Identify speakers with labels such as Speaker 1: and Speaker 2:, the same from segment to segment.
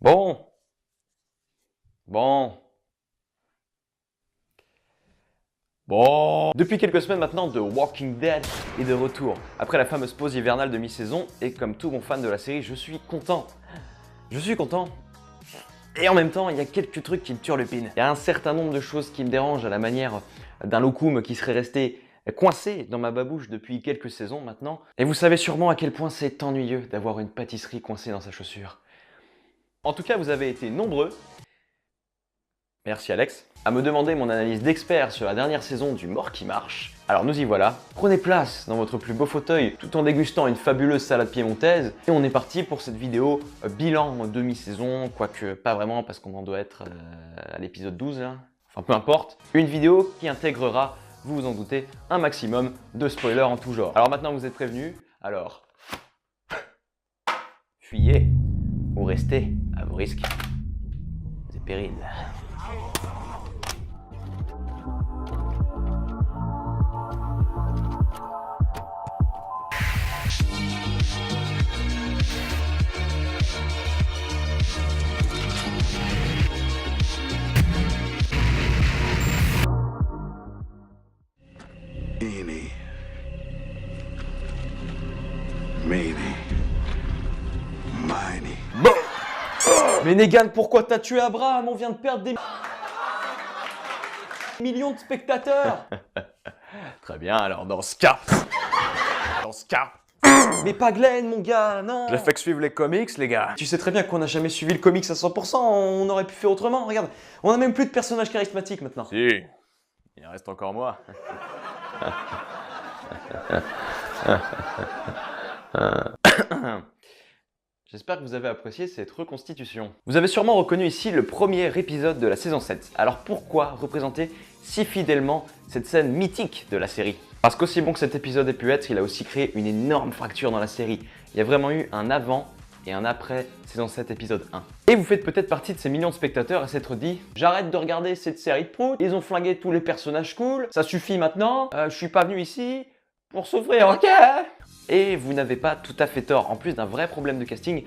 Speaker 1: Bon, bon, bon. Depuis quelques semaines maintenant, The Walking Dead est de retour. Après la fameuse pause hivernale de mi-saison, et comme tout bon fan de la série, je suis content. Je suis content. Et en même temps, il y a quelques trucs qui me turlupinent. Il y a un certain nombre de choses qui me dérangent à la manière d'un locum qui serait resté coincé dans ma babouche depuis quelques saisons maintenant. Et vous savez sûrement à quel point c'est ennuyeux d'avoir une pâtisserie coincée dans sa chaussure. En tout cas, vous avez été nombreux, merci Alex, à me demander mon analyse d'expert sur la dernière saison du Mort qui marche. Alors nous y voilà, prenez place dans votre plus beau fauteuil tout en dégustant une fabuleuse salade piémontaise et on est parti pour cette vidéo bilan demi-saison, quoique pas vraiment parce qu'on en doit être à l'épisode 12 là. Enfin peu importe, une vidéo qui intégrera, vous vous en doutez, un maximum de spoilers en tout genre. Alors maintenant vous êtes prévenus, alors fuyez ou restez à vos risques et périls.
Speaker 2: Eenie. Meenie. Miny.
Speaker 1: Mais Negan, pourquoi t'as tué Abraham? On vient de perdre des millions de spectateurs. Très bien, alors dans ce cas... Mais pas Glenn, mon gars, non.
Speaker 3: Je l'ai fait que suivre les comics, les gars.
Speaker 1: Tu sais très bien qu'on n'a jamais suivi le comics à 100%, on aurait pu faire autrement, regarde. On a même plus de personnages charismatiques maintenant.
Speaker 3: Si, il reste encore moi.
Speaker 1: J'espère que vous avez apprécié cette reconstitution. Vous avez sûrement reconnu ici le premier épisode de la saison 7. Alors pourquoi représenter si fidèlement cette scène mythique de la série? Parce qu'aussi bon que cet épisode ait pu être, il a aussi créé une énorme fracture dans la série. Il y a vraiment eu un avant et un après saison 7 épisode 1. Et vous faites peut-être partie de ces millions de spectateurs à s'être dit « J'arrête de regarder cette série de prout, ils ont flingué tous les personnages cool, ça suffit maintenant, je suis pas venu ici pour souffrir, ok ?» Et vous n'avez pas tout à fait tort. En plus d'un vrai problème de casting,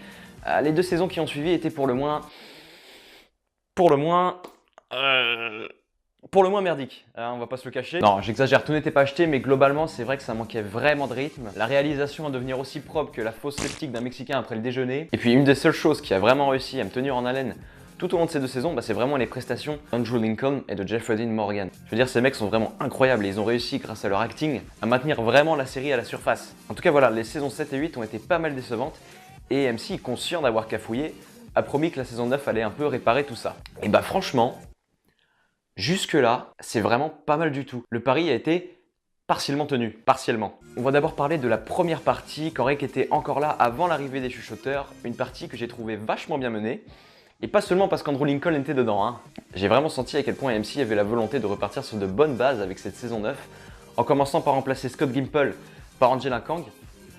Speaker 1: les deux saisons qui ont suivi étaient pour le moins merdiques, on va pas se le cacher. Non, j'exagère, tout n'était pas acheté, mais globalement, c'est vrai que ça manquait vraiment de rythme. La réalisation à devenir aussi propre que la fausse sceptique d'un Mexicain après le déjeuner. Et puis une des seules choses qui a vraiment réussi à me tenir en haleine tout au long de ces deux saisons, c'est vraiment les prestations d'Andrew Lincoln et de Jeffrey Dean Morgan. Je veux dire, ces mecs sont vraiment incroyables et ils ont réussi, grâce à leur acting, à maintenir vraiment la série à la surface. En tout cas, voilà, les saisons 7 et 8 ont été pas mal décevantes et MC, conscient d'avoir cafouillé, a promis que la saison 9 allait un peu réparer tout ça. Et bah franchement, jusque-là, c'est vraiment pas mal du tout. Le pari a été partiellement tenu, partiellement. On va d'abord parler de la première partie, quand Rick était encore là avant l'arrivée des chuchoteurs, une partie que j'ai trouvée vachement bien menée. Et pas seulement parce qu'Andrew Lincoln était dedans, hein. J'ai vraiment senti à quel point MC avait la volonté de repartir sur de bonnes bases avec cette saison 9, en commençant par remplacer Scott Gimple par Angela Kang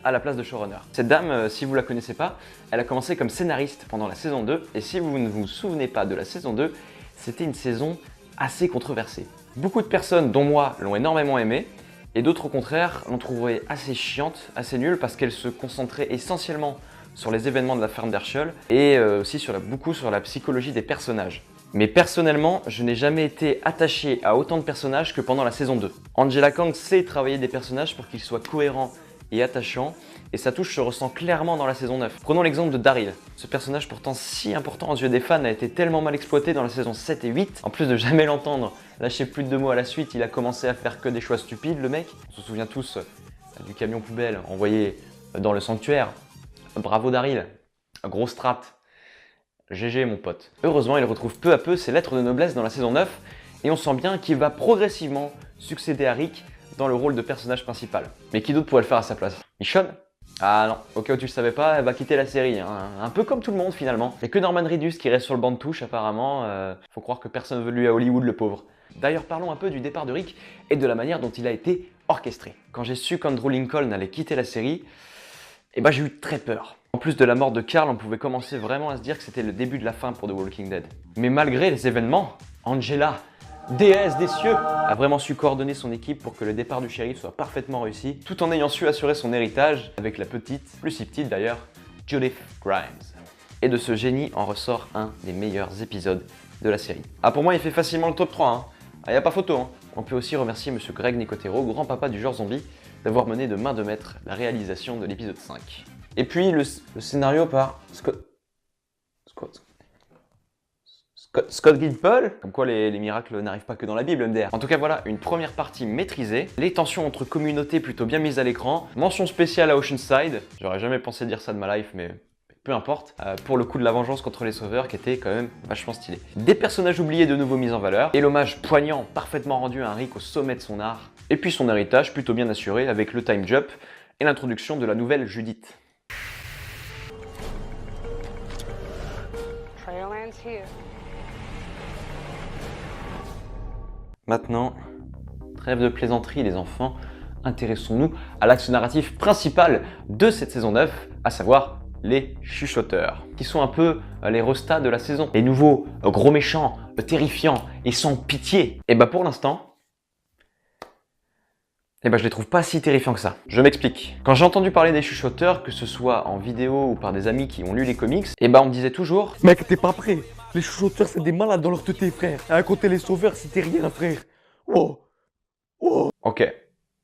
Speaker 1: à la place de showrunner. Cette dame, si vous la connaissez pas, elle a commencé comme scénariste pendant la saison 2, et si vous ne vous souvenez pas de la saison 2, c'était une saison assez controversée. Beaucoup de personnes, dont moi, l'ont énormément aimée, et d'autres au contraire l'ont trouvée assez chiante, assez nulle, parce qu'elle se concentrait essentiellement sur les événements de la ferme d'Herschel et aussi beaucoup sur la psychologie des personnages. Mais personnellement, je n'ai jamais été attaché à autant de personnages que pendant la saison 2. Angela Kang sait travailler des personnages pour qu'ils soient cohérents et attachants, et sa touche se ressent clairement dans la saison 9. Prenons l'exemple de Daryl. Ce personnage pourtant si important aux yeux des fans a été tellement mal exploité dans la saison 7 et 8. En plus de jamais l'entendre lâcher plus de 2 mots à la suite, il a commencé à faire que des choix stupides, le mec. On se souvient tous du camion poubelle envoyé dans le sanctuaire. Bravo Daryl, gros strat. GG mon pote. Heureusement, il retrouve peu à peu ses lettres de noblesse dans la saison 9 et on sent bien qu'il va progressivement succéder à Rick dans le rôle de personnage principal. Mais qui d'autre pourrait le faire à sa place? Michonne? Ah non, au cas où tu le savais pas, elle va quitter la série, hein. Un peu comme tout le monde finalement. Il n'y a que Norman Reedus qui reste sur le banc de touche apparemment, faut croire que personne ne veut lui à Hollywood le pauvre. D'ailleurs parlons un peu du départ de Rick et de la manière dont il a été orchestré. Quand j'ai su qu'Andrew Lincoln allait quitter la série, et bah j'ai eu très peur. En plus de la mort de Carl, on pouvait commencer vraiment à se dire que c'était le début de la fin pour The Walking Dead. Mais malgré les événements, Angela, déesse des cieux, a vraiment su coordonner son équipe pour que le départ du shérif soit parfaitement réussi, tout en ayant su assurer son héritage avec la petite, plus si petite d'ailleurs, Judith Grimes. Et de ce génie en ressort un des meilleurs épisodes de la série. Ah, pour moi, il fait facilement le top 3, hein. Ah, y a pas photo, hein. On peut aussi remercier monsieur Greg Nicotero, grand-papa du genre zombie, d'avoir mené de main de maître la réalisation de l'épisode 5. Et puis le scénario par Scott Gimple, comme quoi les miracles n'arrivent pas que dans la Bible, MDR. En tout cas, voilà, une première partie maîtrisée, les tensions entre communautés plutôt bien mises à l'écran, mention spéciale à Oceanside, j'aurais jamais pensé dire ça de ma life, mais peu importe, pour le coup de la vengeance contre les sauveurs qui était quand même vachement stylé. Des personnages oubliés de nouveau mis en valeur, et l'hommage poignant, parfaitement rendu à un Rick au sommet de son art, et puis son héritage plutôt bien assuré avec le time jump et l'introduction de la nouvelle Judith. Maintenant, trêve de plaisanterie les enfants, intéressons-nous à l'axe narratif principal de cette saison 9, à savoir les chuchoteurs, qui sont un peu les restats de la saison. Les nouveaux gros méchants, terrifiants et sans pitié. Et bah pour l'instant, je les trouve pas si terrifiants que ça. Je m'explique. Quand j'ai entendu parler des chuchoteurs, que ce soit en vidéo ou par des amis qui ont lu les comics, et bah on me disait toujours:
Speaker 4: mec, t'es pas prêt. Les chuchoteurs, c'est des malades dans leur teuté, frère. À côté les sauveurs, c'était rien, frère. Oh. Oh.
Speaker 1: Ok.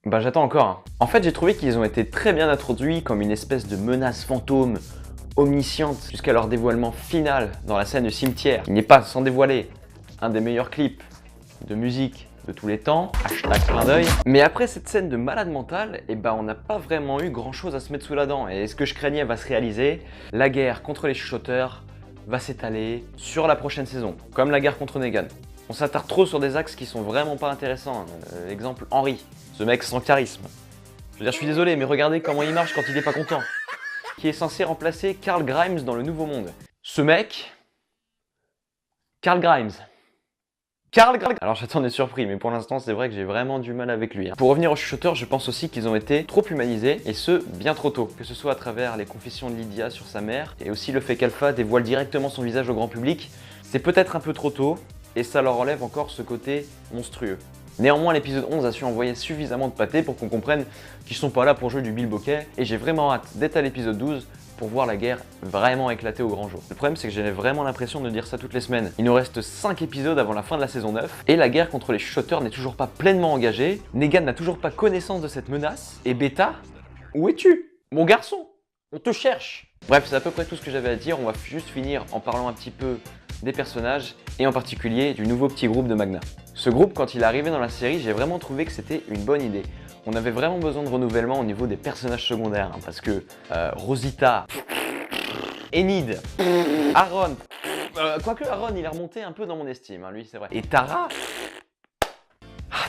Speaker 1: Bah j'attends encore. Hein. En fait, j'ai trouvé qu'ils ont été très bien introduits comme une espèce de menace fantôme, omnisciente, jusqu'à leur dévoilement final dans la scène du cimetière. Il n'est pas sans dévoiler un des meilleurs clips de musique de tous les temps, hashtag clin d'œil. Mais après cette scène de malade mental, et ben on n'a pas vraiment eu grand chose à se mettre sous la dent. Et ce que je craignais va se réaliser, la guerre contre les chuchoteurs va s'étaler sur la prochaine saison, comme la guerre contre Negan. On s'attarde trop sur des axes qui sont vraiment pas intéressants. Exemple Henry, ce mec sans charisme. Je veux dire, je suis désolé, mais regardez comment il marche quand il est pas content. Qui est censé remplacer Carl Grimes dans le Nouveau Monde. Ce mec, Carl Grimes. Alors j'attendais surpris, mais pour l'instant c'est vrai que j'ai vraiment du mal avec lui. Pour revenir aux chuchoteurs, je pense aussi qu'ils ont été trop humanisés, et ce, bien trop tôt. Que ce soit à travers les confessions de Lydia sur sa mère, et aussi le fait qu'Alpha dévoile directement son visage au grand public, c'est peut-être un peu trop tôt, et ça leur enlève encore ce côté monstrueux. Néanmoins, l'épisode 11 a su envoyer suffisamment de pâté pour qu'on comprenne qu'ils sont pas là pour jouer du bilboquet, et j'ai vraiment hâte d'être à l'épisode 12 pour voir la guerre vraiment éclater au grand jour. Le problème, c'est que j'ai vraiment l'impression de dire ça toutes les semaines. Il nous reste 5 épisodes avant la fin de la saison 9, et la guerre contre les chuchoteurs n'est toujours pas pleinement engagée, Negan n'a toujours pas connaissance de cette menace, et Beta, où es-tu? Mon garçon, on te cherche. Bref, c'est à peu près tout ce que j'avais à dire, on va juste finir en parlant un petit peu des personnages, et en particulier du nouveau petit groupe de Magna. Ce groupe, quand il est arrivé dans la série, j'ai vraiment trouvé que c'était une bonne idée. On avait vraiment besoin de renouvellement au niveau des personnages secondaires, hein, parce que Rosita, Enid, Aaron, quoique Aaron il est remonté un peu dans mon estime, hein, lui c'est vrai. Et Tara,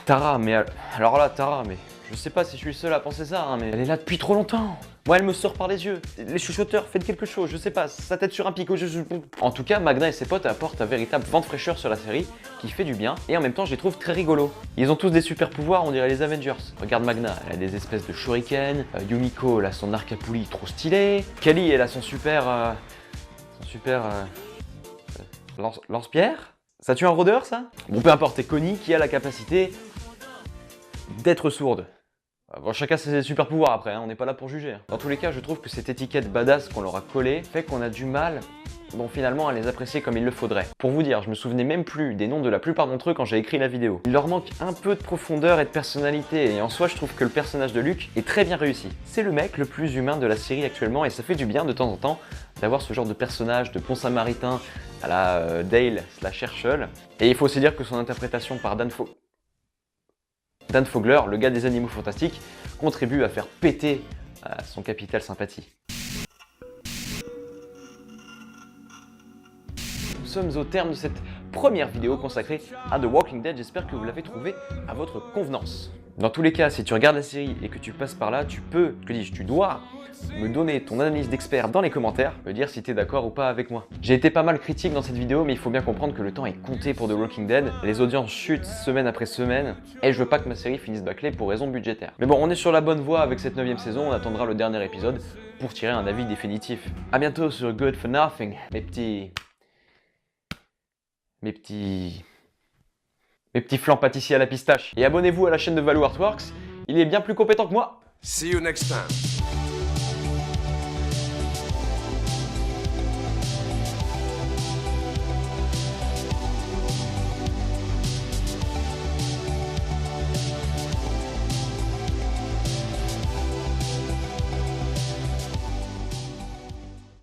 Speaker 1: Tara, mais alors là Tara, mais je sais pas si je suis le seul à penser ça, hein, mais elle est là depuis trop longtemps. Moi elle me sort par les yeux. Les chuchoteurs, faites quelque chose, je sais pas, sa tête sur un picot, En tout cas, Magna et ses potes apportent un véritable vent de fraîcheur sur la série qui fait du bien, et en même temps je les trouve très rigolos. Ils ont tous des super pouvoirs, on dirait les Avengers. Regarde Magna, elle a des espèces de shuriken, Yumiko elle a son arc à poulie trop stylé, Kelly elle a son super lance-pierre. Ça tue un rôdeur ça? Bon peu importe, et Connie qui a la capacité d'être sourde. Bon, chacun ses super pouvoirs après, hein, on n'est pas là pour juger. Dans tous les cas, je trouve que cette étiquette badass qu'on leur a collée fait qu'on a du mal, bon finalement, à les apprécier comme il le faudrait. Pour vous dire, je me souvenais même plus des noms de la plupart d'entre eux quand j'ai écrit la vidéo. Il leur manque un peu de profondeur et de personnalité, et en soi, je trouve que le personnage de Luke est très bien réussi. C'est le mec le plus humain de la série actuellement, et ça fait du bien de temps en temps d'avoir ce genre de personnage de bon samaritain à la Dale / Herschel. Et il faut aussi dire que son interprétation par Dan Fogler, le gars des Animaux Fantastiques, contribue à faire péter son capital sympathie. Nous sommes au terme de cette première vidéo consacrée à The Walking Dead, j'espère que vous l'avez trouvé à votre convenance. Dans tous les cas, si tu regardes la série et que tu passes par là, tu dois me donner ton analyse d'expert dans les commentaires, me dire si tu es d'accord ou pas avec moi. J'ai été pas mal critique dans cette vidéo, mais il faut bien comprendre que le temps est compté pour The Walking Dead. Les audiences chutent semaine après semaine, et je veux pas que ma série finisse bâclée pour raisons budgétaires. Mais bon, on est sur la bonne voie avec cette 9e saison, on attendra le dernier épisode pour tirer un avis définitif. A bientôt sur Good for Nothing, mes petits flancs pâtissiers à la pistache. Et abonnez-vous à la chaîne de Valou Artworks, il est bien plus compétent que moi.
Speaker 2: See you next time.